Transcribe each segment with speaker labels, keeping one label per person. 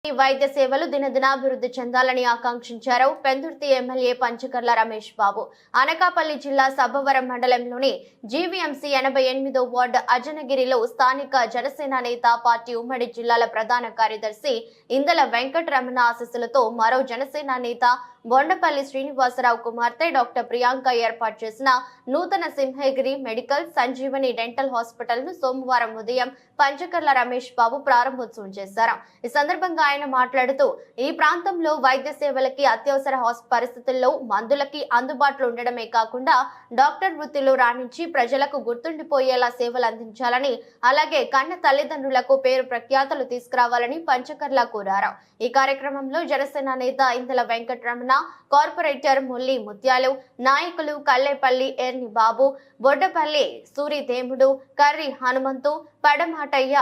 Speaker 1: వైద్య సేవలు దినదినాభివృద్ధి చెందాలని ఆకాంక్షించారు పెందుర్తి ఎమ్మెల్యే పంచకర్ల రమేష్ బాబు. అనకాపల్లి జిల్లా సబ్బవరం మండలంలోని జీవీఎంసీ 88వ వార్డు అజనగిరిలో స్థానిక జనసేన నేత పార్టీ ఉమ్మడి జిల్లాల ప్రధాన కార్యదర్శి ఇందల వెంకటరమణ ఆశీస్సులతో మరో జనసేన నేత బొండపల్లి శ్రీనివాసరావు కుమార్తె డాక్టర్ ప్రియాంక ఏర్పాటు చేసిన నూతన Simhagiri medical Sanjeevani dental hospital ను సోమవారం ఉదయం పంచకర్ల రమేష్ బాబు ప్రారంభోత్సవం చేశారు. ఈ సందర్భంగా ఆయన మాట్లాడుతూ ఈ ప్రాంతంలో వైద్య సేవలకి అత్యవసర పరిస్థితుల్లో మందులకి అందుబాటులో ఉండడమే కాకుండా డాక్టర్ వృత్తిలో రాణించి ప్రజలకు గుర్తుండిపోయేలా సేవలు అందించాలని, అలాగే కన్న తల్లిదండ్రులకు పేరు ప్రఖ్యాతలు తీసుకురావాలని పంచకర్ల కోరారు. ఈ కార్యక్రమంలో జనసేన నేత ఇందల వెంకటరమణ, కార్పొరేటర్ ముల్లి ముత్యాలు, నాయకులు కల్లేపల్లి ఎర్ని బాబు, బొడ్డపల్లి సూరిదేముడు, కర్రి హనుమంతు, పడమాటయ్య,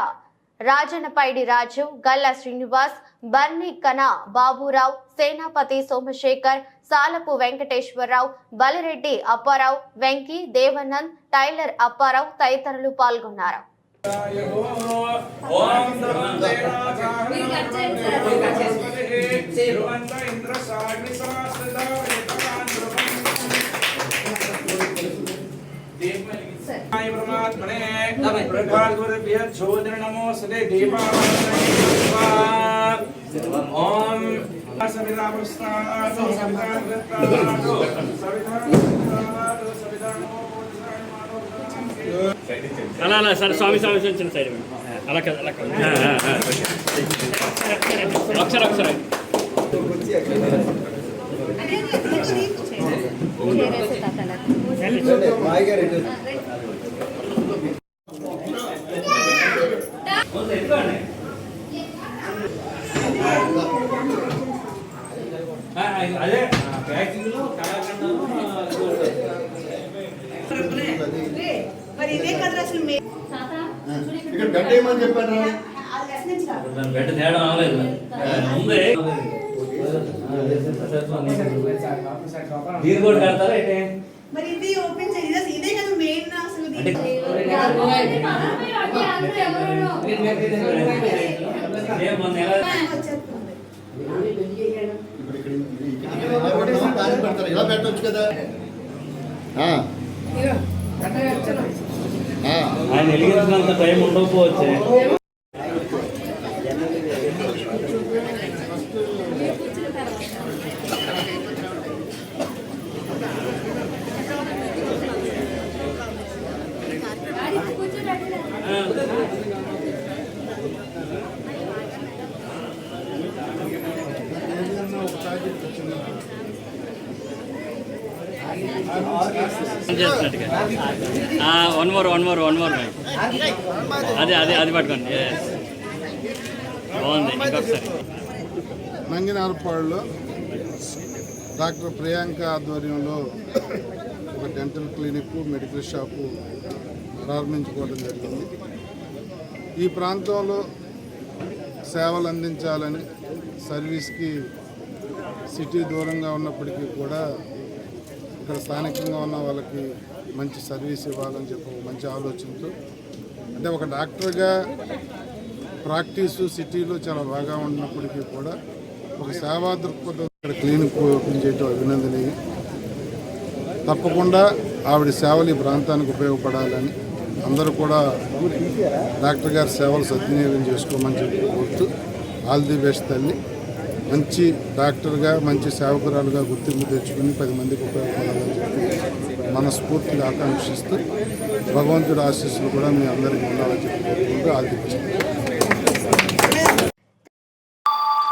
Speaker 1: రాజనపైడి రాజు, గల్లా శ్రీనివాస్, బర్ని కన బాబురావు, సేనాపతి సోమశేఖర్, సాలపు వెంకటేశ్వరరావు, బలిరెడ్డి అప్పారావు, వెంకీ, దేవనంద్, టైలర్ అప్పారావు తదితరులు పాల్గొన్నారు.
Speaker 2: అలా సార్ స్వామి వచ్చిన సైడ్ అలా కదా అలా అక్షర
Speaker 3: అదే ప్యాకింగ్ లో
Speaker 4: మరి ఇదే కదా అసలు
Speaker 5: గడ్డ ఏమని చెప్పారు?
Speaker 3: గడ్డ తేడా రాలేదు ముందే దీని కూడా కడతారా అయితే
Speaker 4: మరి ఇది ఓపెన్ చేసి ఇదే కదా మెయిన్ అసలు
Speaker 5: ఇలా పెట్టవచ్చు కదా.
Speaker 3: ఆయన వెలిగించినంత టైం ఉండకపోవచ్చు.
Speaker 2: వన్ మోర్ అది పట్టుకోండి. బాగుంది. ఇంకొకసారి
Speaker 6: నంగినారపాడులో డాక్టర్ ప్రియాంక ఆధ్వర్యంలో ఒక డెంటల్ క్లినిక్, మెడికల్ షాపు ప్రారంభించుకోవడం జరిగింది. ఈ ప్రాంతంలో సేవలు అందించాలని, సర్వీస్కి సిటీ దూరంగా ఉన్నప్పటికీ కూడా ఇక్కడ స్థానికంగా ఉన్న వాళ్ళకి మంచి సర్వీస్ ఇవ్వాలని చెప్పి మంచి ఆలోచనతో, అంటే ఒక డాక్టర్గా ప్రాక్టీసు సిటీలో చాలా బాగా ఉన్నప్పటికీ కూడా ఒక సేవా దృక్పథం ఇక్కడ క్లినిక్ ఓపెన్ చేయడం అభినందనీయం. తప్పకుండా ఆవిడ సేవలు ఈ ప్రాంతానికి ఉపయోగపడాలని అందరూ కూడా డాక్టర్ గారి సేవలు సద్వినియోగం చేసుకోమని చెప్పి కోరుతూ, ఆల్ ది బెస్ట్ తల్లి. మంచి డాక్టర్గా, మంచి సేవకురాలుగా గుర్తింపు తెచ్చుకుని 10 మందికి ఉపయోగపడాలని చెప్పి మనస్ఫూర్తిగా ఆకాంక్షిస్తూ, భగవంతుడి ఆశీస్సులు కూడా మీ అందరికీ ఉండాలని చెప్పి కోరుకుంటూ ఆల్ ది బెస్ట్.